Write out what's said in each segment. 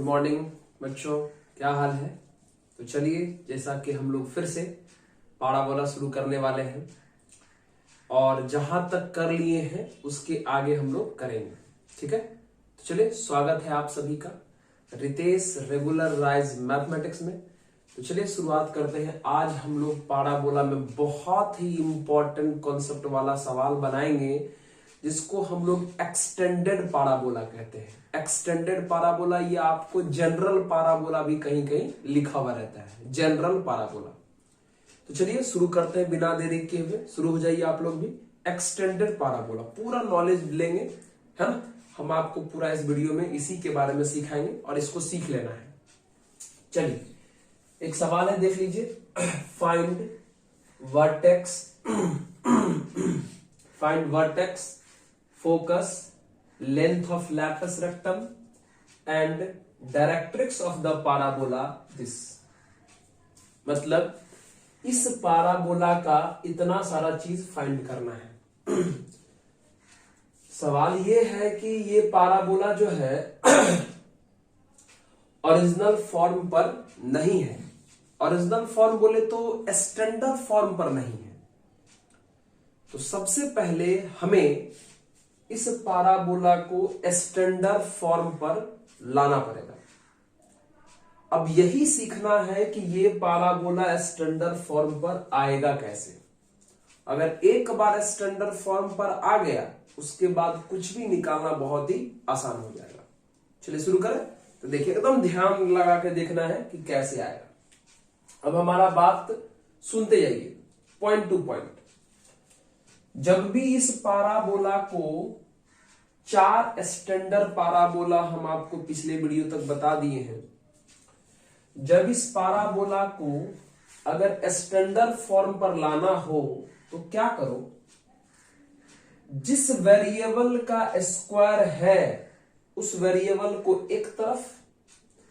Good morning बच्चों, क्या हाल है। तो चलिए, जैसा कि हम लोग फिर से पाराबोला शुरू करने वाले हैं और जहां तक कर लिए हैं उसके आगे हम लोग करेंगे। ठीक है, तो चलिए, स्वागत है आप सभी का रितेश रेगुलर राइज मैथमेटिक्स में। तो चलिए शुरुआत करते हैं। आज हम लोग पाराबोला में बहुत ही इंपॉर्टेंट कॉन्सेप्ट वाला सवाल बनाएंगे जिसको हम लोग एक्सटेंडेड पाराबोला कहते हैं। एक्सटेंडेड पाराबोला, ये आपको जनरल पाराबोला भी कहीं कहीं लिखा हुआ रहता है, जनरल पाराबोला। तो चलिए शुरू करते हैं, बिना देरी के हुए शुरू हो जाइए आप लोग भी। एक्सटेंडेड पाराबोला पूरा नॉलेज लेंगे, है ना। हम आपको पूरा इस वीडियो में इसी के बारे में सिखाएंगे और इसको सीख लेना है। चलिए, एक सवाल है, देख लीजिए। Find vertex focus, length of lapis rectum and directrix of the parabola this। मतलब इस पाराबोला का इतना सारा चीज फाइंड करना है। सवाल ये है कि ये पाराबोला जो है ओरिजिनल फॉर्म पर नहीं है। ओरिजिनल फॉर्म बोले तो स्टैंडर्ड फॉर्म पर नहीं है। तो सबसे पहले हमें इस पाराबोला को स्टैंडर्ड फॉर्म पर लाना पड़ेगा। अब यही सीखना है कि ये पाराबोला स्टैंडर्ड फॉर्म पर आएगा कैसे। अगर एक बार स्टैंडर्ड फॉर्म पर आ गया, उसके बाद कुछ भी निकालना बहुत ही आसान हो जाएगा। चलिए शुरू करें। तो देखिए, एकदम ध्यान लगा के देखना है कि कैसे आएगा। अब हमारा बात सुनते जाइए पॉइंट टू पॉइंट। जब भी इस पाराबोला को चार स्टैंडर्ड पाराबोला हम आपको पिछले वीडियो तक बता दिए हैं, जब इस पाराबोला को अगर स्टैंडर्ड फॉर्म पर लाना हो तो क्या करो, जिस वेरिएबल का स्क्वायर है उस वेरिएबल को एक तरफ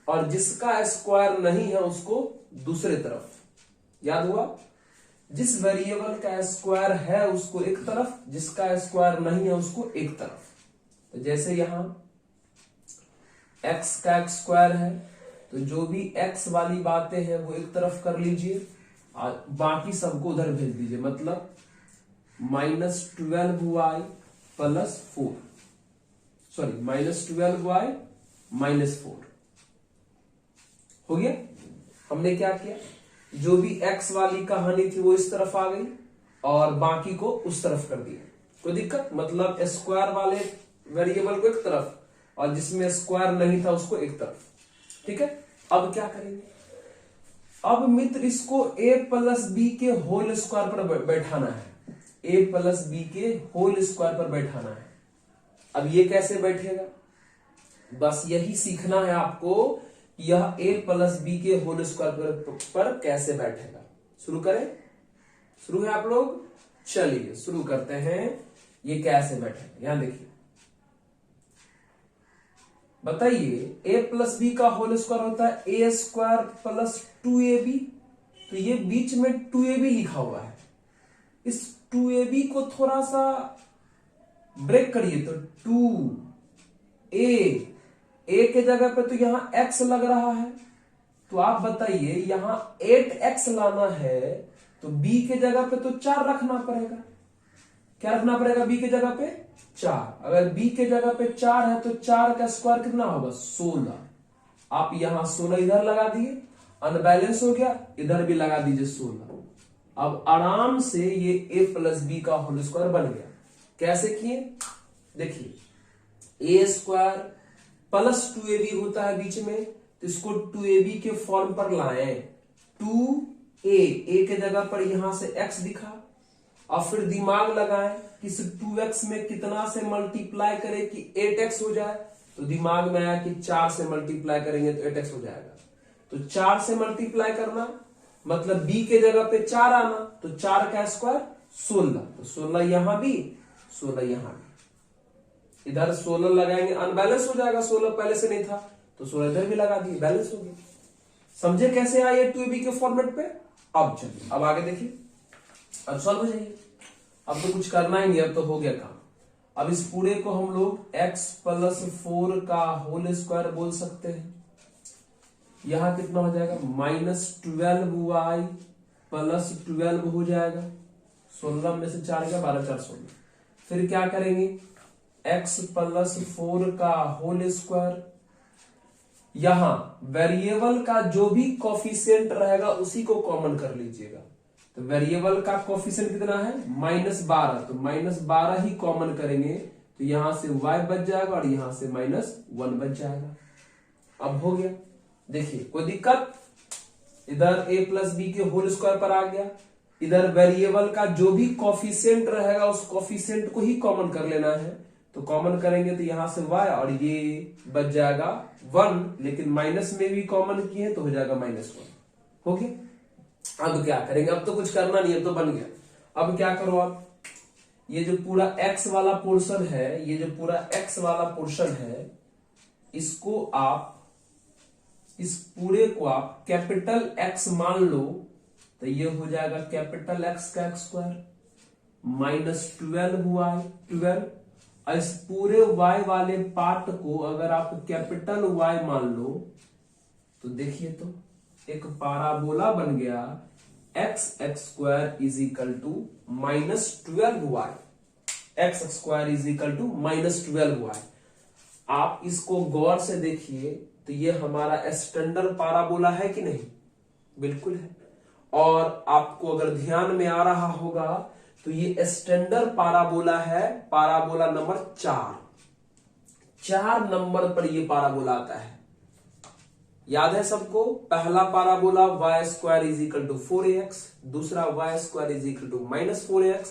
और जिसका स्क्वायर नहीं है उसको दूसरे तरफ। याद हुआ, जिस वेरिएबल का स्क्वायर है उसको एक तरफ, जिसका स्क्वायर नहीं है उसको एक तरफ। तो जैसे यहां x का स्क्वायर है तो जो भी x वाली बातें हैं वो एक तरफ कर लीजिए और बाकी सबको उधर भेज दीजिए। मतलब -12y प्लस 4, सॉरी -12y -4 हो गया। हमने क्या किया, जो भी x वाली कहानी थी वो इस तरफ आ गई और बाकी को उस तरफ कर दिया। कोई दिक्कत, मतलब स्क्वायर वाले वेरिएबल को एक तरफ और जिसमें स्क्वायर नहीं था उसको एक तरफ। ठीक है, अब क्या करेंगे, अब मित्र इसको a प्लस बी के होल स्क्वायर पर बैठाना है। a प्लस बी के होल स्क्वायर पर बैठाना है। अब ये कैसे बैठेगा, बस यही सीखना है आपको, यह a प्लस बी के होल स्क्वायर पर कैसे बैठेगा। शुरू करें, शुरू है आप लोग। चलिए शुरू करते हैं, ये कैसे बैठेगा। यहां देखिए, बताइए a प्लस बी का होल स्क्वायर होता है a स्क्वायर प्लस 2ab। तो ये बीच में 2ab लिखा हुआ है, इस 2ab को थोड़ा सा ब्रेक करिए तो 2a के जगह पे तो यहां x लग रहा है। तो आप बताइए, यहां 8x लाना है तो b के जगह पे तो 4 रखना पड़ेगा। क्या रखना पड़ेगा b के जगह पे? 4। अगर b के जगह पे 4 है तो 4 का स्क्वायर कितना होगा? 16। आप यहां 16 इधर लगा दिए, अनबैलेंस हो गया, इधर भी लगा दीजिए 16। अब आराम से ये a प्लस बी का होल स्क्वायर बन गया। कैसे किए, देखिए, a स्क्वायर प्लस 2ab होता है बीच में, तो इसको 2ab के फॉर्म पर लाए। 2a के जगह पर यहां से x दिखा और फिर दिमाग लगाएं कि इस 2x में कितना से मल्टीप्लाई करें कि 8x हो जाए। तो दिमाग में आया कि 4 से मल्टीप्लाई करेंगे तो 8x हो जाएगा। तो 4 से मल्टीप्लाई करना मतलब b के जगह पे 4 आना, तो 4 का स्क्वायर 16। तो 16 यहां भी, 16 यहां भी। इधर 16 लगाएंगे, अनबैलेंस हो जाएगा, 16 पहले से नहीं था तो 16 इधर भी लगा दिए, बैलेंस हो गया। समझे कैसे आए 2ab के फॉर्मेट पे। अब चलिए, अब आगे देखिए, अब सॉल्व हो जाइए। अब तो कुछ करना ही नहीं, अब तो हो गया काम। अब इस पूरे को हम लोग x प्लस 4 का होल स्क्वायर बोल सकते हैं। यहां कितना हो जाएगा -12y प्लस 12 हो जाएगा। 16 में से 4 गया 12 4 16। फिर क्या करेंगे x प्लस 4 का होल स्क्वायर। यहां वेरिएबल का जो भी कोफिशिएंट रहेगा उसी को कॉमन कर लीजिएगा। तो वेरिएबल का कोफिशिएंट कितना है -12, तो -12 ही कॉमन करेंगे तो यहां से y बच जाएगा और यहां से -1 बच जाएगा। अब हो गया, देखिए कोई दिक्कत, इधर a प्लस बी के होल स्क्वायर पर आ गया। इधर वेरिएबल का जो भी कोफिशिएंट रहेगा उस कोफिशिएंट को ही कॉमन कर लेना है। तो कॉमन करेंगे तो यहां से y और ये बच जाएगा 1, लेकिन माइनस में भी कॉमन किए तो हो जाएगा -1। हो गया। अब क्या करेंगे, अब तो कुछ करना नहीं, अब तो बन गया। अब क्या करो आप, ये जो पूरा x वाला पोर्शन है, ये जो पूरा x वाला पोर्शन है, इसको आप, इस पूरे को आप कैपिटल X मान लो तो ये हो जाएगा कैपिटल X का स्क्वायर -12y। और इस पूरे y वाले पार्ट को अगर आप कैपिटल Y मान लो तो देखिए तो एक पाराबोला बन गया x² is equal to -12y। x² is equal to -12y। आप इसको गौर से देखिए तो ये हमारा स्टैंडर्ड पाराबोला है कि नहीं, बिल्कुल है। और आपको अगर ध्यान में आ रहा होगा तो ये स्टैंडर्ड पाराबोला है, पाराबोला नंबर 4 नंबर पर ये पाराबोला आता है। याद है सबको, पहला parabola y² is equal to 4ax, दूसरा y² is equal to -4ax,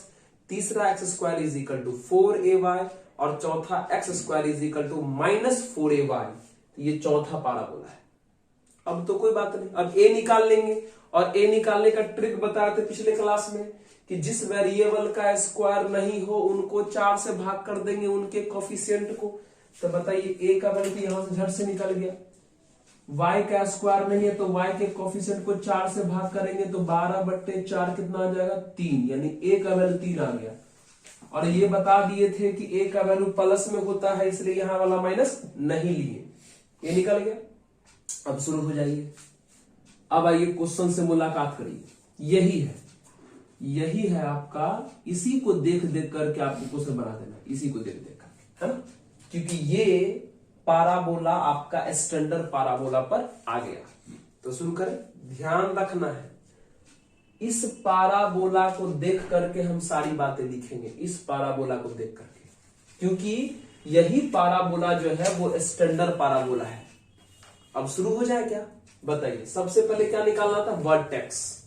तीसरा x² is equal to 4ay और चौथा x² is equal to -4ay। तो ये चौथा पाराबोला है। अब तो कोई बात नहीं, अब a निकाल लेंगे। और a निकालने का ट्रिक बताए थे पिछले क्लास में कि जिस वेरिएबल का स्क्वायर नहीं हो उनको 4 से भाग कर देंगे, उनके कोफिशिएंट को। तो बताइए a का वैल्यू यहां से झट से निकल गया, y का स्क्वायर नहीं है तो y के कोफिशिएंट को 4 से भाग करेंगे तो 12/4 कितना आ जाएगा 3, यानी a का वैल्यू 3 आ गया। और ये बता दिए थे कि a का वैल्यू प्लस में होता है, इसलिए यहां वाला माइनस नहीं लिए, ये निकल गया। अब शुरू हो जाइए। अब आइए क्वेश्चन से मुलाकात करिए। यही है आपका, इसी को देख देख करके आपको क्वेश्चन बना देना, इसी को देख देख कर, है ना, क्योंकि ये पाराबोला आपका स्टैंडर्ड पाराबोला पर आ गया। तो शुरू करें। ध्यान रखना है, इस पाराबोला को देख करके हम सारी बातें लिखेंगे, इस पाराबोला को देख करके, क्योंकि यही पाराबोला जो है वो स्टैंडर्ड पाराबोला है। अब शुरू हो जाए क्या, बताइए। सबसे पहले क्या निकालना था, वर्टेक्स।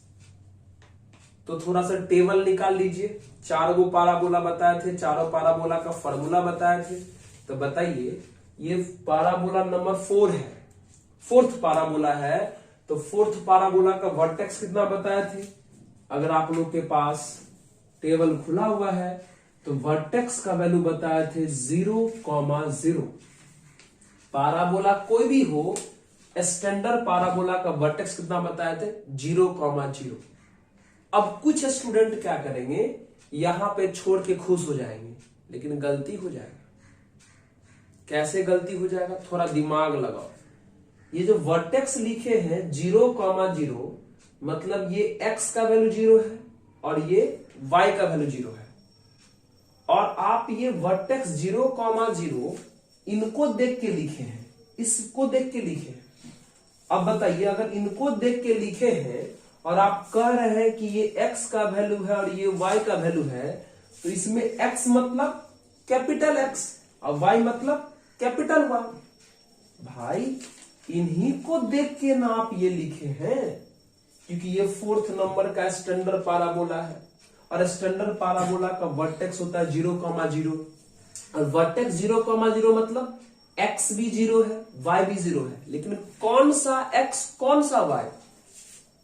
तो थोड़ा सा टेबल निकाल लीजिए। 4 गो पाराबोला बताए थे, चारों पाराबोला का फॉर्मूला बताए थे। तो बताइए, ये पाराबोला नंबर 4 है, 4th पाराबोला है। तो 4th पाराबोला का वर्टेक्स कितना बताए थे। अगर आप लोग के पास टेबल खुला हुआ है तो वर्टेक्स का वैल्यू बताए थे 0,0। पाराबोला कोई भी हो, स्टैंडर्ड पाराबोला का वर्टेक्स कितना बताए थे 0,0। अब कुछ स्टूडेंट क्या करेंगे, यहां पे छोड़ के खुश हो जाएंगे, लेकिन गलती हो जाएगा। कैसे गलती हो जाएगा, थोड़ा दिमाग लगाओ। ये जो वर्टेक्स लिखे हैं 0,0, मतलब ये x का वैल्यू 0 है और ये y का वैल्यू 0 है। और आप ये वर्टेक्स 0,0 इनको देख के लिखे हैं, इसको देख के लिखे हैं। अब बताइए, अगर इनको देख के लिखे हैं और आप कह रहे हैं कि ये x का वैल्यू है और ये y का वैल्यू है, तो इसमें x मतलब कैपिटल X और y मतलब कैपिटल Y। भाई इन्हीं को देख के ना आप ये लिखे हैं, क्योंकि ये 4th नंबर का स्टैंडर्ड पाराबोला है और स्टैंडर्ड पाराबोला का वर्टेक्स होता है 0,0 और वर्टेक्स 0,0 मतलब x भी 0 है, y भी 0 है। लेकिन कौन सा x कौन सा y,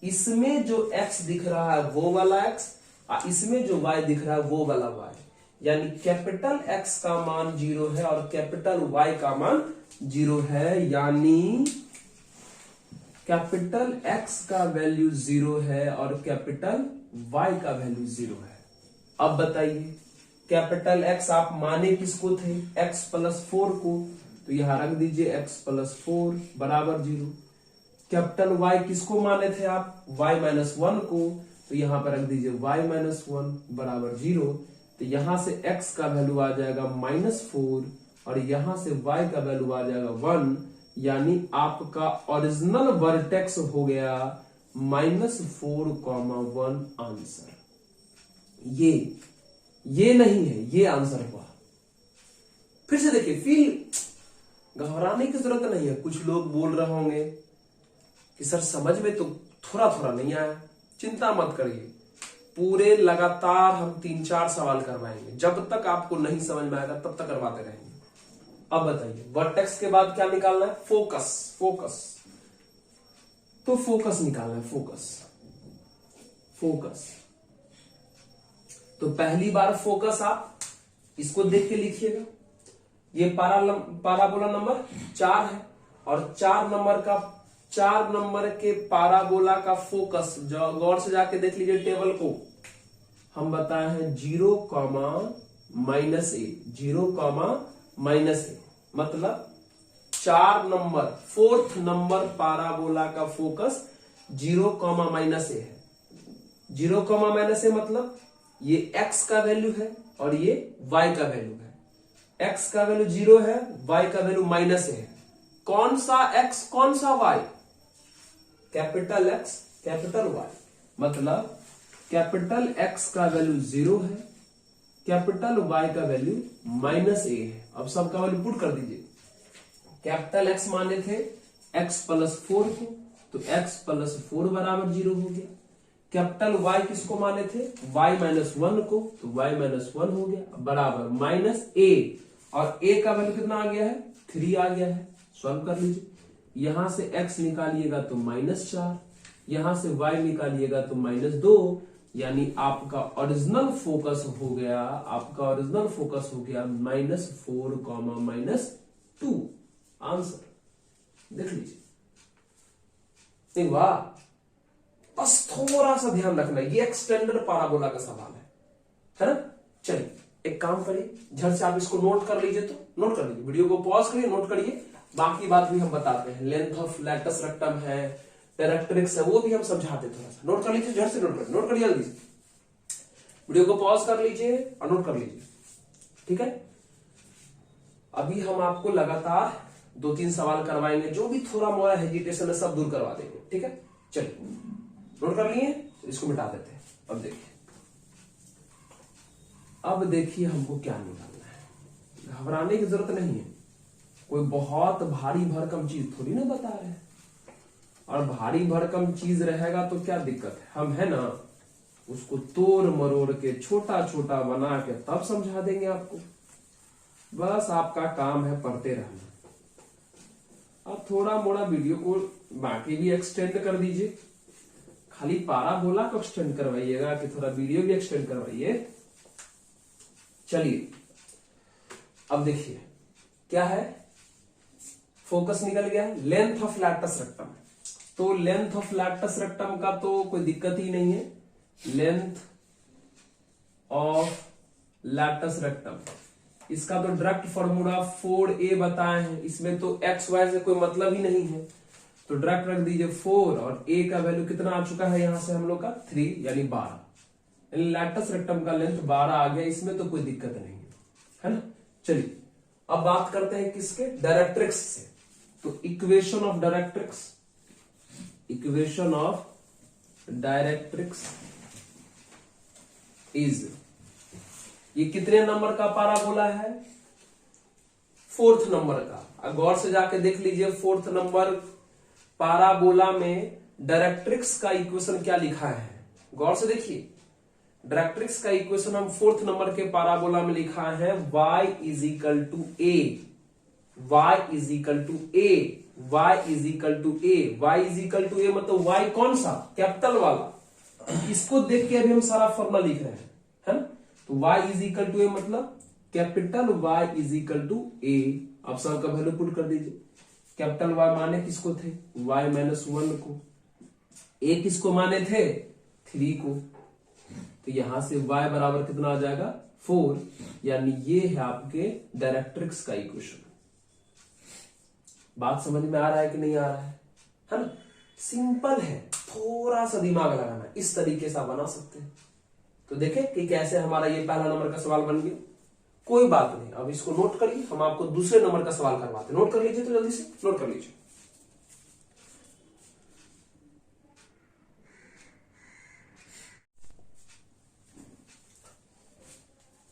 इसमें जो x दिख रहा है वो वाला x और इसमें जो y दिख रहा है वो वाला y। यानी कैपिटल X का मान 0 है और कैपिटल Y का मान 0 है, यानी कैपिटल X का वैल्यू 0 है और कैपिटल Y का वैल्यू 0 है। अब बताइए, कैपिटल X आप माने किसको थे, x + 4 को, तो यहां रख दीजिए x + 4 = 0। कैपिटल वाई किसको माने थे आप, y-1 को, तो यहां पर रख दीजिए y-1 बराबर 0। तो यहां से x का वैल्यू आ जाएगा -4 और यहां से y का वैल्यू आ जाएगा 1, यानी आपका ओरिजिनल वर्टेक्स हो गया -4,1 आंसर। ये नहीं है, ये आंसर हुआ। फिर से देखिए, फिर घबराने की जरूरत नहीं है। कुछ लोग बोल रहे होंगे कि सर समझ में तो थोड़ा थोड़ा नहीं आया। चिंता मत करिए, पूरे लगातार हम 3-4 सवाल करवाएंगे, जब तक आपको नहीं समझ में आएगा तब तक करवाते रहेंगे। अब बताइए, वर्टेक्स के बाद क्या निकालना है, फोकस। तो फोकस निकालना है, फोकस। तो पहली बार फोकस आप इसको देख के लिखिएगा। ये पाराबोला नंबर 4 है और 4 नंबर के पाराबोला का फोकस गौर से जाके देख लीजिए टेबल को। हम बताए हैं 0, -a, मतलब 4 नंबर, 4th नंबर पाराबोला का फोकस 0, -a है। 0, -a मतलब ये x का वैल्यू है और ये y का वैल्यू है। x का वैल्यू 0 है, y का वैल्यू -a है। कौन सा x कौन सा y, capital X capital Y, मतलब कैपिटल X का वैल्यू 0 है, कैपिटल Y का वैल्यू -a है। अब सबका वैल्यू पुट कर दीजिए। कैपिटल X माने थे x + 4 को, तो x + 4 बराबर 0 हो गया। कैपिटल Y किसको माने थे, y-1 को, तो y-1 हो गया बराबर -a, और a का वैल्यू कितना आ गया है, 3 आ गया है। सॉल्व कर लीजिए। यहां से x निकालिएगा तो -4, यहां से y निकालिएगा तो -2, यानी आपका ओरिजिनल फोकस हो गया, -4, -2 आंसर। देख लीजिए, वाह। बस थोड़ा सा ध्यान रखना, ये एक्सटेंडेड पाराबोला का सवाल है ना। चलिए एक काम करिए, झट से आप इसको नोट कर लीजिए। तो नोट कर लीजिए, वीडियो को पॉज करिए, नोट करिए। बाकी बात भी हम बताते हैं, लेंथ ऑफ लैटस रेक्टम है, डायरेक्ट्रिक्स है, वो भी हम समझाते हैं। थोड़ा सा नोट कर लीजिए, झट से नोट करिए जल्दी से। वीडियो को पॉज कर लीजिए और नोट कर लीजिए, ठीक है। अभी हम आपको लगातार 2-3 सवाल करवाएंगे, जो भी थोड़ा मोड़ा हेजिटेशन है सब दूर करवा देंगे, ठीक है। चलिए नोट कर लिए, इसको मिटा देते हैं। अब देखिए हमको क्या निकालना है। घबराने की जरूरत नहीं है, कोई बहुत भारी भरकम चीज थोड़ी ना बता रहे हैं। और भारी भरकम चीज रहेगा तो क्या दिक्कत है, हम है ना उसको तोड़ मरोड़ के छोटा छोटा बना के तब समझा देंगे आपको। बस आपका काम है पढ़ते रहना। अब थोड़ा मोड़ा वीडियो को बाकी भी एक्सटेंड कर दीजिए, खाली पाराबोला को एक्सटेंड करवाइएगा कि थोड़ा वीडियो भी एक्सटेंड करवाइए। चलिए अब देखिए क्या है, फोकस निकल गया है, लेंथ ऑफ लैटस रेक्टम। तो लेंथ ऑफ लैटस रेक्टम का तो कोई दिक्कत ही नहीं है। लेंथ ऑफ लैटस रेक्टम, इसका तो डायरेक्ट फॉर्मूला 4a बताए हैं, इसमें तो एक्स वाई से कोई मतलब ही नहीं है। तो डायरेक्ट रख दीजिए 4 और a का वैल्यू कितना आ चुका है यहां से हम लोग का 3 यानी 12, यानी लैटस रेक्टम का लेंथ 12 आ गया। इसमें तो कोई दिक्कत नहीं है ना। चलिए अब बात करते हैं किसके, डायरेक्ट्रिक्स से। तो इक्वेशन ऑफ डायरेक्ट्रिक्स इज, ये कितने नंबर का पाराबोला है, 4th नंबर का। गौर से जाके देख लीजिए 4th नंबर पाराबोला में डायरेक्ट्रिक्स का इक्वेशन क्या लिखा है, गौर से देखिए। डायरेक्ट्रिक्स का इक्वेशन हम 4th नंबर के पाराबोला में लिखा है y is equal to a, y is equal to a, y is equal to a, y is equal to a मतलब y कौन सा, कैपिटल वाला। इसको देख के अभी हम सारा फॉर्मूला लिख रहे हैं, है ना। तो y is equal to a मतलब capital Y is equal to a। अब सब का वैल्यू पुट कर दीजिए। कैपिटल Y माने किसको थे, y-1 को, a किसको माने थे, 3 को। तो यहां से y बराबर कितना आ जाएगा 4, यानी ये है आपके डायरेक्ट्रिक्स का इक्वेशन। बात समझ में आ रहा है कि नहीं आ रहा है ना। सिंपल है, थोड़ा सा दिमाग लगाना, इस तरीके से आप बना सकते हैं। तो देखें कि कैसे हमारा ये पहला नंबर का सवाल बन गया। कोई बात नहीं, अब इसको नोट करिए, हम आपको दूसरे नंबर का सवाल करवाते हैं। नोट कर लीजिए, तो जल्दी से नोट कर लीजिए।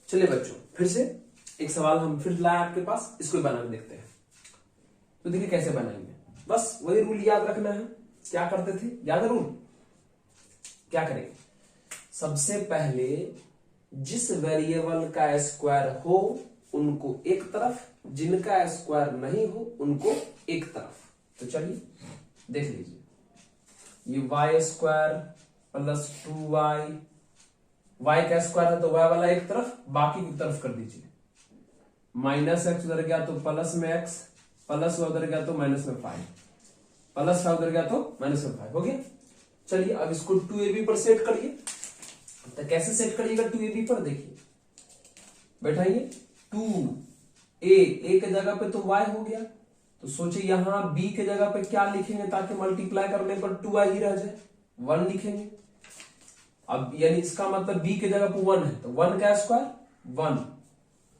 चलिए बच्चों, फिर से एक सवाल हम फिर लाए आपके पास, इसको बना के देखते हैं। तो देखिए कैसे बनाएंगे, बस वही रूल याद रखना है। क्या करते थे, याद है रूल? क्या करेंगे, सबसे पहले जिस वेरिएबल का स्क्वायर हो उनको एक तरफ, जिनका स्क्वायर नहीं हो उनको एक तरफ। तो चलिए देख लीजिए, ये Y square plus 2y, y का स्क्वायर है तो y वाला एक तरफ, बाकी की तरफ कर दीजिए। माइनस एक्स उधर गया तो प्लस में x, प्लस उधर गया तो माइनस में 5, प्लस उधर गया तो माइनस में 5 हो गया। चलिए अब इसको 2ab पर सेट करिए। तो कैसे सेट करिएगा 2ab पर, देखिए बैठाइए 2a के जगह पे तो y हो गया, तो सोचिए यहां b के जगह पे क्या लिखेंगे ताकि मल्टीप्लाई करने पर 2y ही रह जाए, 1 लिखेंगे। अब यानी इसका मतलब b के जगह पे 1 है तो 1 का स्क्वायर 1,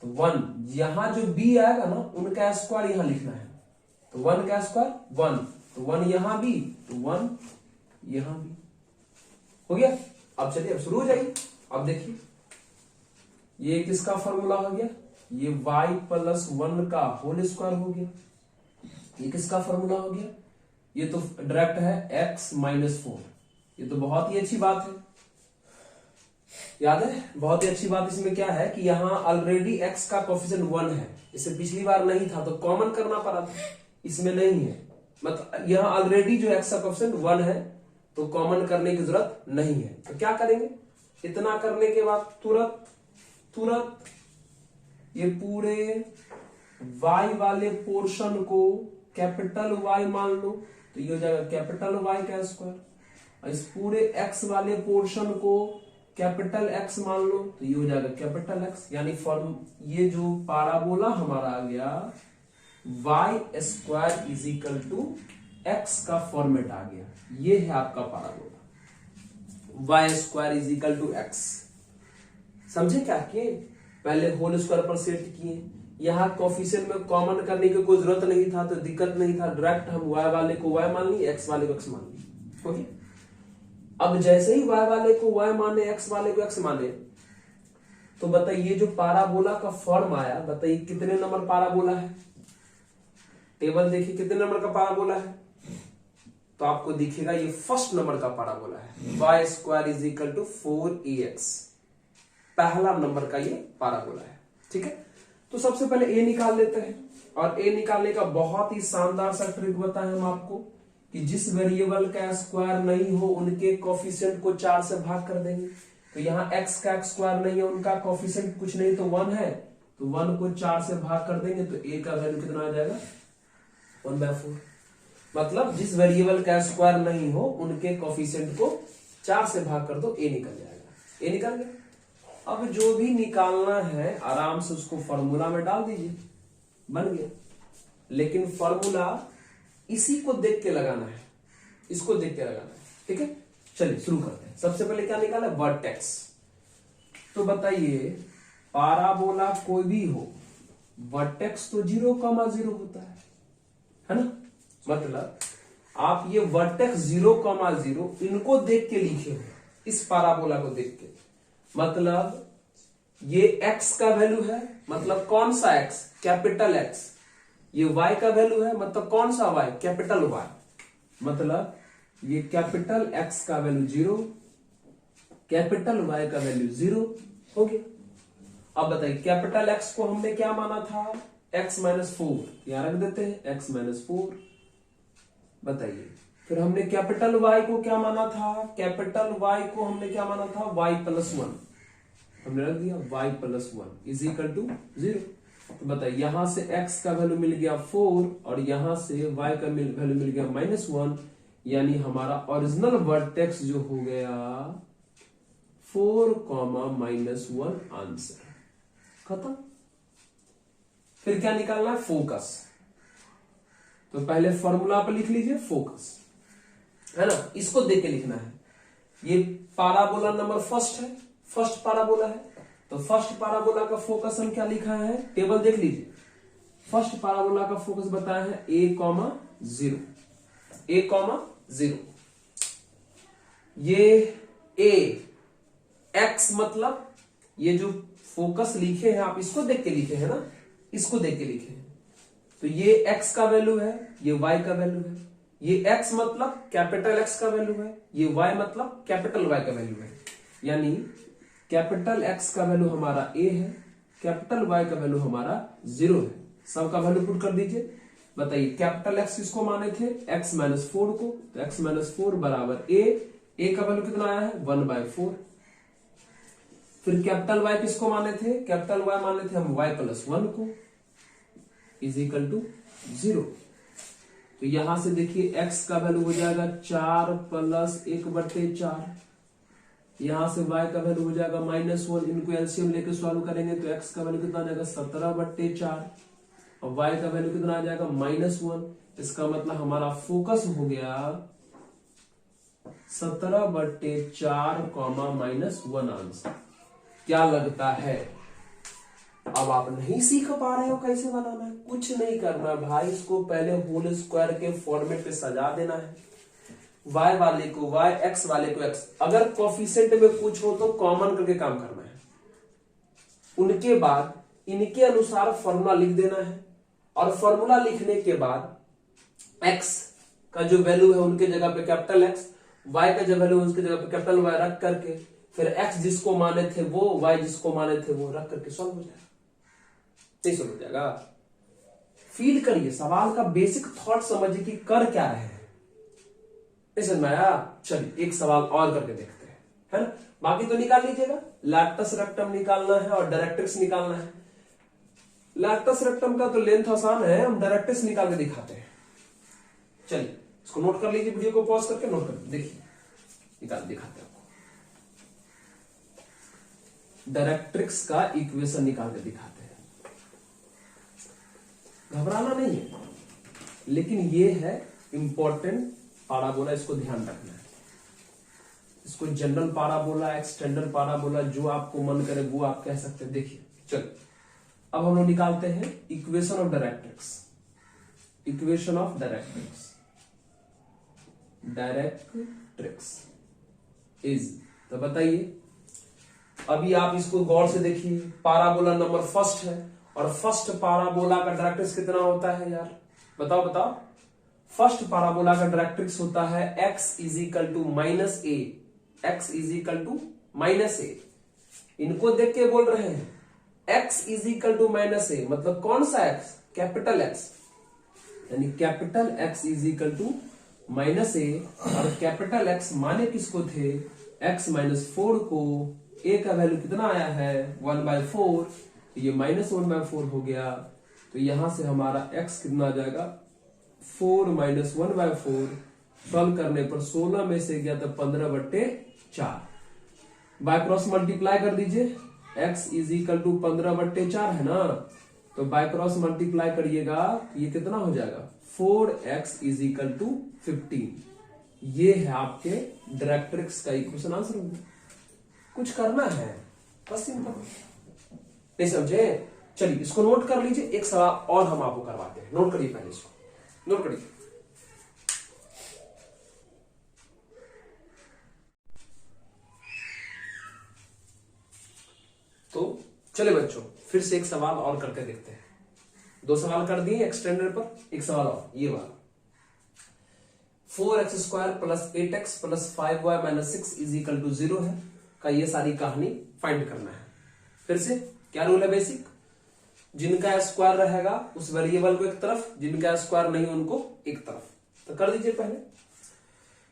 तो 1 यहां जो b आएगा ना उनका स्क्वायर यहां लिखना है, तो 1 का स्क्वायर 1, तो 1 यहां भी तो 1 यहां भी हो गया। अब चलिए अब शुरू हो जाइए। अब देखिए ये किसका फॉर्मूला हो गया, ये y प्लस 1 का होल स्क्वायर हो गया। ये किसका फॉर्मूला हो गया, ये तो डायरेक्ट है x माइनस 4। ये तो बहुत ही अच्छी बात है, याद है, बहुत ही अच्छी बात इसमें क्या है कि यहाँ ऑलरेडी x का कोफिशिएंट 1 है, इसे पिछली बार नहीं था तो कॉमन करना पड़ा था, इसमें नहीं है, मतलब यहाँ ऑलरेडी जो x का कोफिशिएंट 1 है तो कॉमन करने की जरूरत नहीं है। तो क्या करेंगे, इतना करने के बाद तुरंत ये पूरे y वाले पोर्शन को कैपिटल Y मान लो, तो ये हो जाएगा कैपिटल Y का स्क्वायर। इस पूरे x वाले पोर्शन को कैपिटल X मान लो, तो ये हो जाएगा कैपिटल X। यानी फॉर्म ये जो पाराबोला हमारा आ गया y square is equal to x का फॉर्मेट आ गया, ये है आपका parabola y square is equal to x। समझे क्या किए, पहले होल स्क्वायर पर सेट किए, यहां कोफिशिएंट में कॉमन करने की कोई जरूरत नहीं था तो दिक्कत नहीं था, डायरेक्ट हम y वाले को y मान ली, x वाले को x मान ली। ओके, अब जैसे ही y वाले को y माने, x वाले को x माने, तो बताइए जो पाराबोला का फॉर्म आया, बताइए कितने नंबर पाराबोला है, टेबल देखिए कितने नंबर का पाराबोला है, तो आपको दिखेगा ये फर्स्ट नंबर का पाराबोला है, y square is equal to 4ax, पहला नंबर का ये पाराबोला है। ठीक है, तो सबसे पहले a निकाल लेते हैं, और a निकालने का बहुत ही शानदार सा ट्रिक बताएं हम आपको कि जिस वेरिएबल का स्क्वायर नहीं हो उनके कोफिशिएंट को 4 से भाग कर देंगे। तो यहाँ x का स्क्वायर नहीं है, उनका कोफिशिएंट कुछ नहीं तो 1 है, तो 1 को 4 से भाग कर देंगे तो a का वैल्यू कितना आ जाएगा 1/4। मतलब जिस वेरिएबल का स्क्वायर नहीं हो उनके कोफिशिएंट को 4 से भाग कर दो, a निकल जाएगा। a निकल गया, अब जो भी निकालना है आराम से उसको फॉर्मूला में डाल दीजिए, बन गया। लेकिन फॉर्मूला इसी को देख के लगाना है, इसको देख के लगाना है। ठीक है, चलिए शुरू करते हैं। सबसे पहले क्या निकाला, वर्टेक्स। तो बताइए पाराबोला कोई भी हो, वर्टेक्स तो 0,0 होता है ना, मतलब आप ये वर्टेक्स 0,0 इनको देख के लिखे हो, इस पाराबोला को देख के, मतलब ये x का वैल्यू है, मतलब कौन सा x, कैपिटल X, ये y का वैल्यू है, मतलब कौन सा y, कैपिटल Y, मतलब ये कैपिटल X का वैल्यू 0, कैपिटल Y का वैल्यू 0 हो गया। अब बताइए कैपिटल X को हमने क्या माना था, x माइनस 4, यहां रख देते हैं x माइनस 4। बताइए फिर हमने कैपिटल Y को क्या माना था, कैपिटल Y को हमने क्या माना था, y प्लस 1, हमने रख दिया y plus 1 is equal to 0। तो बताइए यहां से x का वैल्यू मिल गया 4 और यहां से y का वैल्यू मिल गया -1, यानी हमारा ओरिजिनल वर्टेक्स जो हो गया 4, -1 आंसर खत्म। फिर क्या निकालना है, फोकस। तो पहले फॉर्मूला पर लिख लीजिए फोकस, है ना, इसको देख के लिखना है। ये पाराबोला नंबर फर्स्ट है, फर्स्ट पाराबोला है, तो फर्स्ट पाराबोला का फोकस हम क्या लिखा है, टेबल देख लीजिए। फर्स्ट पाराबोला का फोकस बताया है a,0, a,0। ये a x मतलब ये जो फोकस लिखे हैं आप इसको देख के लिखे हैं ना, इसको देख के लिखे हैं। तो ये x का वैल्यू है, ये y का वैल्यू है। ये x मतलब कैपिटल X का वैल्यू है, ये y मतलब कैपिटल Y का वैल्यू है। यानी कैपिटल X का वैल्यू हमारा a है, कैपिटल Y का वैल्यू हमारा 0 है। सबका वैल्यू पुट कर दीजिए। बताइए कैपिटल X किसको माने थे, x - 4 को, तो x - 4 बराबर a का वैल्यू कितना आया है 1/4। फिर कैपिटल Y किसको माने थे, कैपिटल Y माने थे हम y + 1 को, इज इक्वल टू 0। तो यहां से देखिए x का वैल्यू हो जाएगा 4 + 1/4। यहां से y का वैल्यू हो जाएगा -1। इनको एलसीएम लेके सॉल्व करेंगे तो x का वैल्यू कितना आ जाएगा 17/4 और y का वैल्यू कितना आ जाएगा -1। इसका मतलब हमारा फोकस हो गया 17/4, -1 आंसर। क्या लगता है अब आप नहीं सीख पा रहे हो कैसे बनाना है? कुछ नहीं करना भाई, इसको पहले होल स्क्वायर के फॉर्मेट पे सजा देना है। y वाले को y, x वाले को x। अगर कोफिशिएंट में कुछ हो तो कॉमन करके काम करना है। उनके बाद इनके अनुसार फॉर्मूला लिख देना है और फॉर्मूला लिखने के बाद x का जो वैल्यू है उनके जगह पे कैपिटल X, y का जो वैल्यू है उसके जगह पे कैपिटल Y रख करके फिर x जिसको माने थे वो, y जिसको माने थे वो रख करके सॉल्व हो जाएगा। नहीं सॉल्व हो जाएगा। फील करिए, सवाल का बेसिक थॉट समझिए कि कर क्या रहे हैं। नहीं समझ में आया? चलिए एक सवाल और करके देखते हैं, है ना। बाकी तो निकाल लीजिएगा, लैक्टस रेक्टम निकालना है और डायरेक्ट्रिक्स निकालना है। लैक्टस रेक्टम का तो लेंथ आसान है, हम डायरेक्ट्रिक्स निकाल के दिखाते हैं। चलिए इसको नोट कर लीजिए, वीडियो को पॉज करके नोट कर देखिए, निकाल दिखाते हैं आपको। डायरेक्ट्रिक्स का इक्वेशन निकाल के दिखाते हैं। घबराना नहीं है, लेकिन ये है इंपॉर्टेंट पाराबोला, इसको ध्यान रखना है। इसको जनरल पाराबोला, एक्सटेंडर पाराबोला, जो आपको मन करे वो आप कह सकते हैं। देखिए चलो अब हम लोग निकालते हैं equation of directrix. Equation of directrix, directrix is, तो बताइए अभी आप इसको गौर से देखिए। पाराबोला नंबर फर्स्ट है और फर्स्ट पाराबोला का डायरेक्ट्रिक्स कितना होता है यार, बताओ बताओ। फर्स्ट पाराबोला का डायरेक्ट्रिक्स होता है x = -a, x = -a। इनको देख के बोल रहे हैं x = -a, मतलब कौन सा x, कैपिटल X, यानी कैपिटल X = -a। और कैपिटल X माने किसको थे, x - 4 को। a का वैल्यू कितना आया है 1/4, ये -1/4 हो गया। तो यहां से हमारा x कितना आ जाएगा 4 - 1/4। सॉल्व करने पर 16 में से गया तो 15/4। बाय क्रॉस मल्टीप्लाई कर दीजिए, x = 15/4 है ना, तो बाय क्रॉस मल्टीप्लाई करिएगा ये कितना हो जाएगा 4x = 15। ये है आपके डायरेक्ट्रिक्स का इक्वेशन आंसर होगा। कुछ करना है बस, सिंपल। नहीं समझे? चलिए इसको नोट कर लीजिए। एक सवाल और हम आपको करवाते हैं, नोट करिए, पहले इसको नोट करिए। तो चले बच्चों फिर से एक सवाल और करके देखते हैं। 2 सवाल कर दिए एक्सटेंडर पर, एक सवाल और ये वाला। 4x² + 8x + 5y - 6 = 0 है का ये सारी कहानी फाइंड करना है। फिर से क्या रूल है बेसिक, जिनका स्क्वायर रहेगा उस वेरिएबल को एक तरफ, जिनका स्क्वायर नहीं उनको एक तरफ। तो कर दीजिए पहले।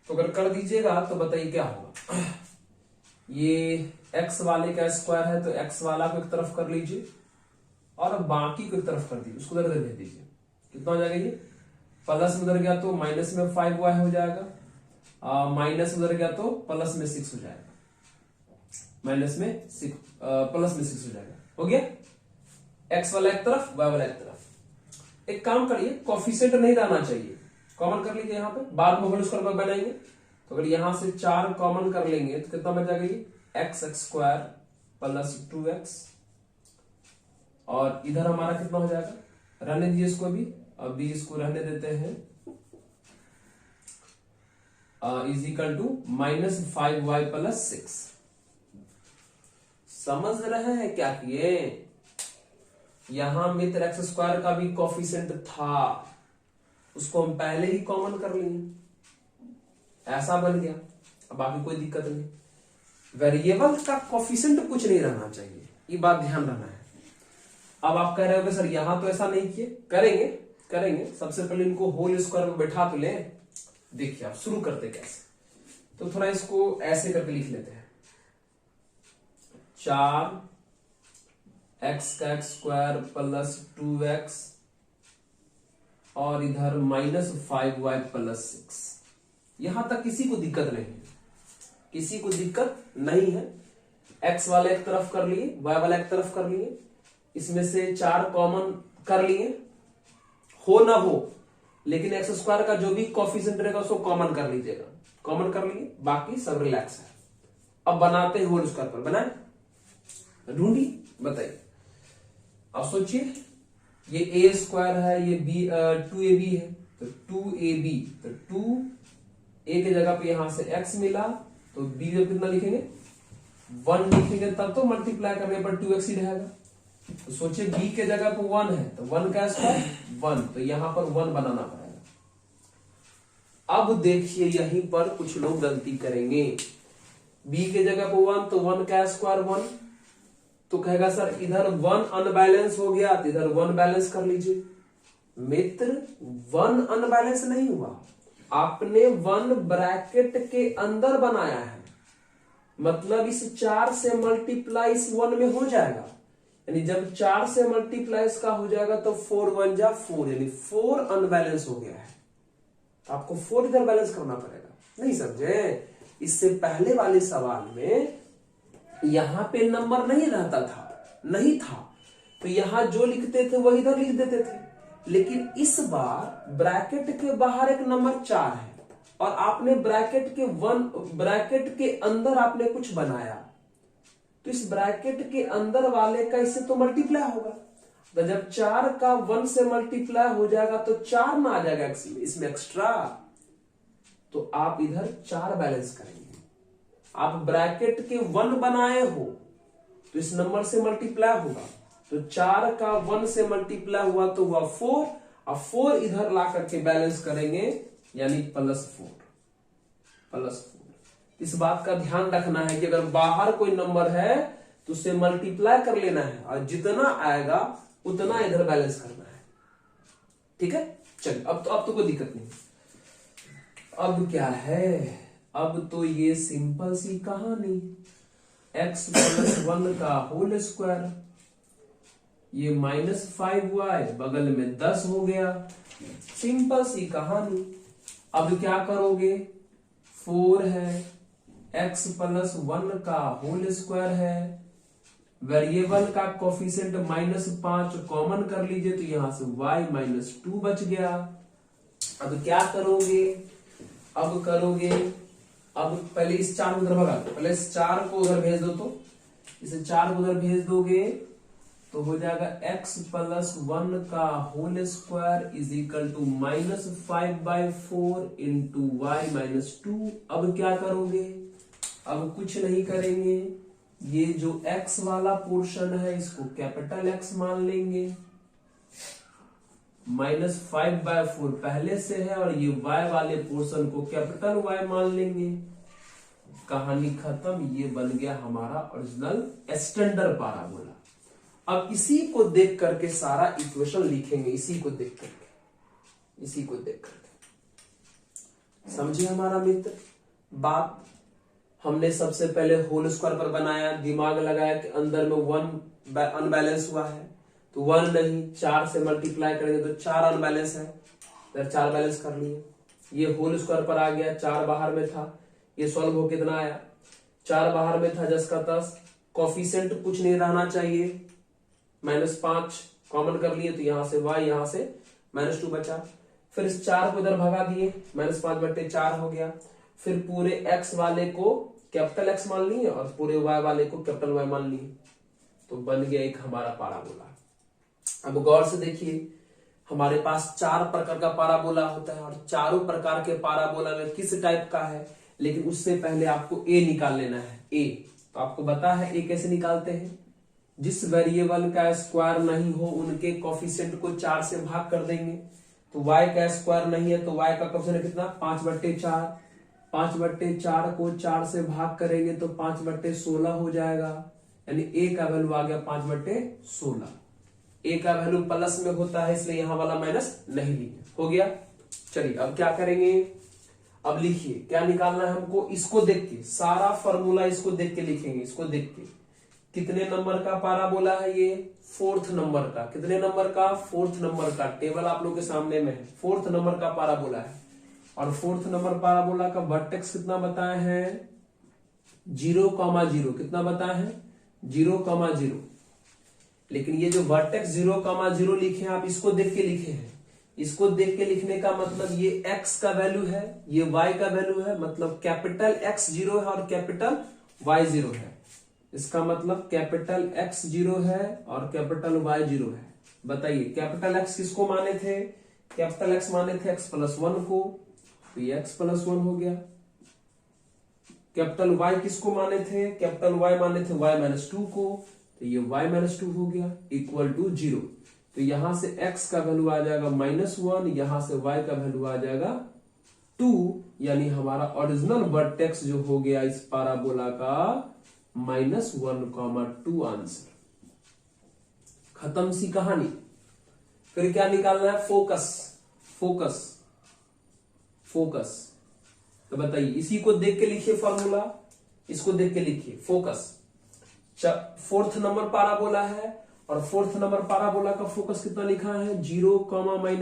तो अगर कर दीजिएगा तो बताइए क्या होगा। ये x वाले का स्क्वायर है तो x वाला को एक तरफ कर लीजिए और बाकी को एक तरफ कर दीजिए, उसको उधर भेज दीजिए। कितना हो जाएगा, ये प्लस में उधर गया तो माइनस में 5y हो जाएगा, माइनस उधर गया तो प्लस में 6 हो जाएगा, माइनस में 6 प्लस में 6 हो जाएगा। हो गया, x वाला एक तरफ, y वाला एक तरफ। एक काम करिए, कोफिशिएंट नहीं रहना चाहिए, कॉमन कर लीजिए यहाँ पे, बाद में होल स्क्वायर पर बनाएंगे। तो अगर यहां से 4 कॉमन कर लेंगे तो कितना बच जाएगा ये एक्स स्क्वायर प्लस 2x, और इधर हमारा कितना हो जाएगा, रहने दीजिए इसको भी, अभी इसको रहने देते हैं, is equal to -5y plus 6। समझ रहे हैं क्या किए, यहां मित्र एक्स स्क्वायर का भी कोफिशिएंट था, उसको हम पहले ही कॉमन कर लिए, ऐसा बन गया। अब बाकी कोई दिक्कत नहीं, वेरिएबल का कोफिशिएंट कुछ नहीं रहना चाहिए, ये बात ध्यान रखना है। अब आप कह रहे हो सर यहां तो ऐसा नहीं किए, करेंगे करेंगे, सबसे पहले इनको होल स्क्वायर में बैठा तो ले। देखिए आप शुरू करते कैसे, तो थोड़ा इसको ऐसे करके लिख लेते हैं, 4x का स्क्वायर प्लस 2x और इधर -5y प्लस 6। यहां तक किसी को दिक्कत नहीं है, किसी को दिक्कत नहीं है। x वाला एक तरफ कर लिए, y वाला एक तरफ कर लिए, इसमें से 4 कॉमन कर लिए, हो ना हो लेकिन एक्स स्क्वायर का जो भी कोफिशिएंट रहेगा उसको कॉमन कर लीजिएगा, कॉमन कर लिए, बाकी सब रिलैक्स है। अब बनाते हैं होल स्क्वायर पर, बनाए ढूंढी बताइए। अब सोचिए ये ए स्क्वायर है, ये बी 2ab है, तो 2ab, तो 2a की जगह पे यहां से x मिला, तो b में कितना लिखेंगे 1 लिखेंगे, तब तो मल्टीप्लाई करने पर 2x ही रहेगा। तो सोचिए b के जगह पर 1 है, तो 1 का स्क्वायर 1, तो यहां पर 1 बनाना पड़ेगा। अब देखिए यहीं पर कुछ लोग गलती करेंगे, b के जगह पर 1 तो 1 का स्क्वायर 1, तो कहेगा सर इधर 1 अनबैलेंस हो गया, तो इधर 1 बैलेंस कर लीजिए। मित्र 1 अनबैलेंस नहीं हुआ, आपने 1 ब्रैकेट के अंदर बनाया है, मतलब इस 4 से मल्टीप्लाई इस 1 में हो जाएगा, यानी जब 4 से मल्टीप्लाई इसका हो जाएगा तो 4 1 जा 4, यानी 4 अनबैलेंस हो गया है, तो आपको 4 इधर बैलेंस करना पड़ेगा। नहीं समझे, इससे पहले वाले सवाल में यहां पे नंबर नहीं रहता था, नहीं था, तो यहां जो लिखते थे वही इधर लिख देते थे, लेकिन इस बार ब्रैकेट के बाहर एक नंबर 4 है और आपने ब्रैकेट के अंदर आपने कुछ बनाया, तो इस ब्रैकेट के अंदर वाले का इससे तो मल्टीप्लाई होगा, तो जब 4 का 1 से मल्टीप्लाई हो जाएगा तो 4 ना आ जाएगा इसमें एक्स्ट्रा, तो आप इधर 4 बैलेंस करेंगे। आप ब्रैकेट के 1 बनाए हो तो इस नंबर से मल्टीप्लाई होगा, तो 4 का 1 से मल्टीप्लाई हुआ तो हुआ 4, अब 4 इधर ला करके बैलेंस करेंगे, यानी +4। इस बात का ध्यान रखना है कि अगर बाहर कोई नंबर है तो उसे मल्टीप्लाई कर लेना है और जितना आएगा उतना इधर बैलेंस करना है, ठीक है। चलिए अब तो कोई दिक्कत नहीं। अब क्या है, अब तो ये सिंपल सी कहानी, x + 1 का होल स्क्वायर, ये -5y बगल में 10 हो गया, सिंपल सी कहानी। अब क्या करोगे, 4 है, x + 1 का होल स्क्वायर है, वेरिएबल का कोफिशिएंट -5 कॉमन कर लीजिए, तो यहां से y -2 बच गया। अब क्या करोगे, अब पहले इस 4 को उधर भगा दो, पहले इस 4 को उधर भेज दो, तो इसे 4 को उधर भेज दोगे तो हो जाएगा x + 1 का whole square is equal to -5/4 into y -2। अब क्या करोगे, अब कुछ नहीं करेंगे, ये जो x वाला पोर्शन है इसको कैपिटल X मान लेंगे, -5/4 पहले से है और ये y वाले पोर्शन को कैपिटल Y मान लेंगे, कहानी खत्म। ये बन गया हमारा ओरिजिनल स्टैंडर्ड पैराबोला। अब इसी को देख करके सारा इक्वेशन लिखेंगे, इसी को देख करके समझे हमारा मित्र बात। हमने सबसे पहले होल स्क्वायर पर बनाया, दिमाग लगाया कि अंदर में 1 अनबैलेंस हुआ है, तो 1 नहीं 4 से मल्टीप्लाई करेंगे तो 4 अनबैलेंस है, इधर 4 बैलेंस कर लिए। ये होल स्क्वायर पर आ गया, 4 बाहर में था, ये सॉल्व हो कितना आया, 4 बाहर में था 10 का 10, कोफिशिएंट कुछ नहीं रहना चाहिए, -5 कॉमन कर लिए, तो यहां से y यहां से -2 बचा। फिर इस 4 को इधर भगा दिए, -5/4 हो गया। फिर पूरे x वाले को कैपिटल X मान लिए और पूरे y वाले को कैपिटल Y मान लिए, तो बन गया एक हमारा पाराबोला। अब गौर से देखिए, हमारे पास 4 प्रकार का पाराबोला होता है और चारों प्रकार के पाराबोला में किस टाइप का है, लेकिन उससे पहले आपको ए निकाल लेना है। ए तो आपको पता है ए कैसे निकालते हैं, जिस वेरिएबल का स्क्वायर नहीं हो उनके कोफिशिएंट को 4 से भाग कर देंगे। तो y का स्क्वायर नहीं है तो y का कोफिशिएंट कितना, 5/4। 5/4 को 4 से भाग करेंगे तो 5/16 हो जाएगा, यानी a का वैल्यू आ गया 5/16। a का वैल्यू प्लस में होता है इसलिए यहां वाला माइनस नहीं लिए, हो गया। चलिए अब क्या करेंगे, अब लिखिए क्या निकालना है हमको, इसको देख के सारा फॉर्मूला इसको देख के लिखेंगे। इसको देख के कितने नंबर का पाराबोला है ये, 4th नंबर का। कितने नंबर का, 4th नंबर का। टेबल आप लोग के सामने में है, 4th नंबर का पाराबोला है। और 4th नंबर पाराबोला का वर्टेक्स कितना बताए हैं, 0,0। कितना बताए हैं, 0,0। लेकिन ये जो वर्टेक्स 0,0 लिखे हैं आप इसको देख के लिखे हैं। इसको देख के लिखने का मतलब ये x का वैल्यू है, ये y का वैल्यू है, मतलब कैपिटल X 0 है और कैपिटल Y 0 है। इसका मतलब कैपिटल X 0 है और कैपिटल Y 0 है। बताइए कैपिटल X किसको माने थे, कैपिटल X माने थे x+1 को, तो ये x+1 हो गया। कैपिटल Y किसको माने थे, कैपिटल Y माने थे y-2 को, तो ये y-2 हो गया इक्वल टू 0। तो यहां से x का वैल्यू आ जाएगा -1, यहां से y का वैल्यू आ जाएगा 2, यानी हमारा ओरिजिनल वर्टेक्स जो हो गया इस पाराबोला का -1,2 आंसर। खत्म सी कहानी। फिर क्या निकालना है, फोकस। फोकस फोकस तो बताइए, इसी को देख के लिखिए फॉर्मूला, इसको देख के लिखिए फोकस। 4th नंबर पाराबोला है और 4th नंबर पाराबोला का फोकस कितना लिखा है, 0,-a।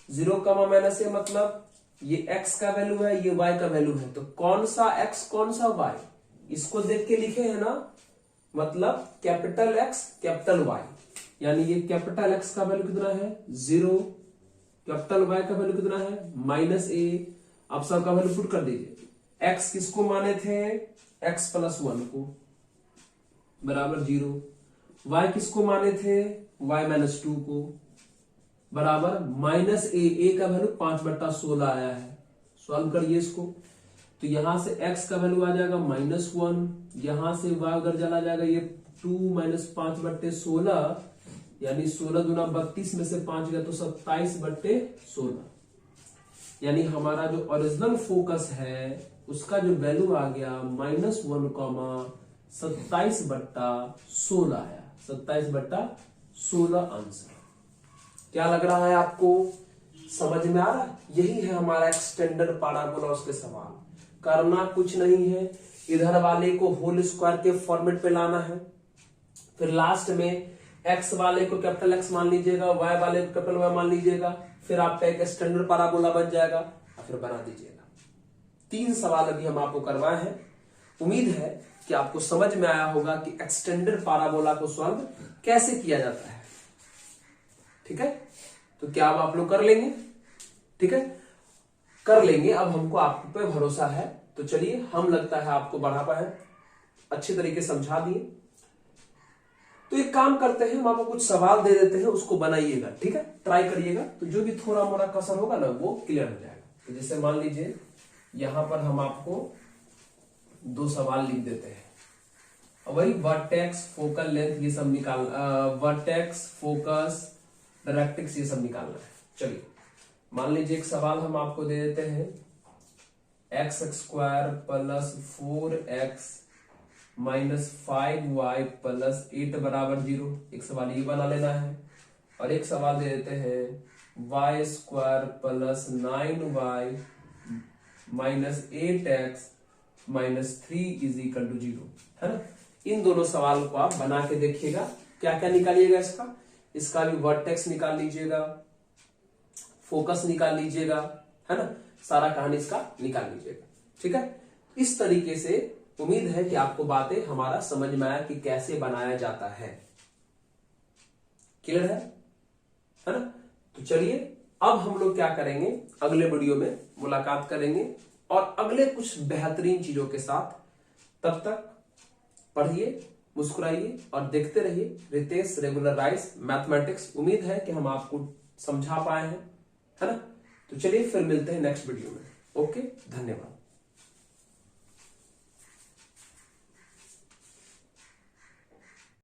0,-a मतलब ये x का वैल्यू है, ये y का वैल्यू है, तो कौन सा x कौन सा y, इसको देख के लिखे हैं ना, मतलब कैपिटल X कैपिटल Y, यानी ये कैपिटल X का वैल्यू कितना है 0, कैपिटल Y का वैल्यू कितना है -a। आप सबका वैल्यू पुट कर दीजिए। x किसको माने थे, x+1 को बराबर 0। y किसको माने थे, y-2 को बराबर -a। का वैल्यू 5/16 आया है। सॉल्व करिए इसको, तो यहां से x का वैल्यू आ जाएगा -1, यहां से y अगर चला जाएगा ये 2 - 5/16, यानी 16 दूना 32 में से 5 गया तो 27/16, यानी हमारा जो ओरिजिनल फोकस है उसका जो वैल्यू आ गया -1,27/16 आया। 27/16 आंसर। क्या लग रहा है आपको, समझ में आ रहा है? यही है हमारा एक्सटेंडेड पाराबोला। उसके सवाल करना कुछ नहीं है, इधर वाले को होल स्क्वायर के फॉर्मेट पे लाना है, फिर लास्ट में x वाले को कैपिटल X मान लीजिएगा, y वाले को कैपिटल Y मान लीजिएगा, फिर आपका एक स्टैंडर्ड पाराबोला बन जाएगा और फिर बना दीजिएगा। 3 सवाल अभी हम आपको करवाए हैं। उम्मीद है कि आपको समझ में आया होगा कि एक्सटेंडेड पाराबोला को सॉल्व कैसे किया जाता है। ठीक है, तो क्या अब आप लोग कर लेंगे? ठीक है, कर लेंगे। अब हमको आप पे भरोसा है, तो चलिए, हम लगता है आपको बढ़ा पाए, अच्छे तरीके समझा दिए। तो एक काम करते हैं, हम आपको कुछ सवाल दे देते हैं, उसको बनाइएगा। ठीक है, ट्राई करिएगा, तो जो भी थोड़ा मोड़ा कसर होगा ना वो क्लियर हो जाएगा। तो जैसे मान लीजिए यहां पर हम आपको 2 सवाल लिख देते हैं, वही वर्टेक्स, फोकल लेंथ, ये सब निकाल, वर्टेक्स, फोकस, डायरेक्ट्रिक्स, ये सब निकालना है। चलिए मान लीजिए एक सवाल हम आपको दे देते हैं, x² + 4x - 5y + 8 = 0। एक सवाल ये बना लेना है। और एक सवाल दे देते हैं y² + 9y - 8x - 3 = 0, है ना। इन दोनों सवाल को आप बना के देखिएगा, क्या क्या निकालिएगा इसका भी वर्टेक्स निकाल लीजिएगा, फोकस निकाल लीजिएगा, है ना, सारा कहानी इसका निकाल लीजिएगा। ठीक है, इस तरीके से उम्मीद है कि आपको बातें हमारा समझ में आया कि कैसे बनाया जाता है। क्लियर है है ना। तो चलिए अब हम लोग क्या करेंगे, अगले वीडियो में मुलाकात करेंगे और अगले कुछ बेहतरीन चीजों के साथ। तब तक पढ़िए, मुस्कुराइए और देखते रहिए रितेश रेगुलराइज मैथमेटिक्स। उम्मीद है कि हम आपको समझा पाए हैं, है ना। तो चलिए फिर मिलते हैं नेक्स्ट वीडियो में। ओके, धन्यवाद।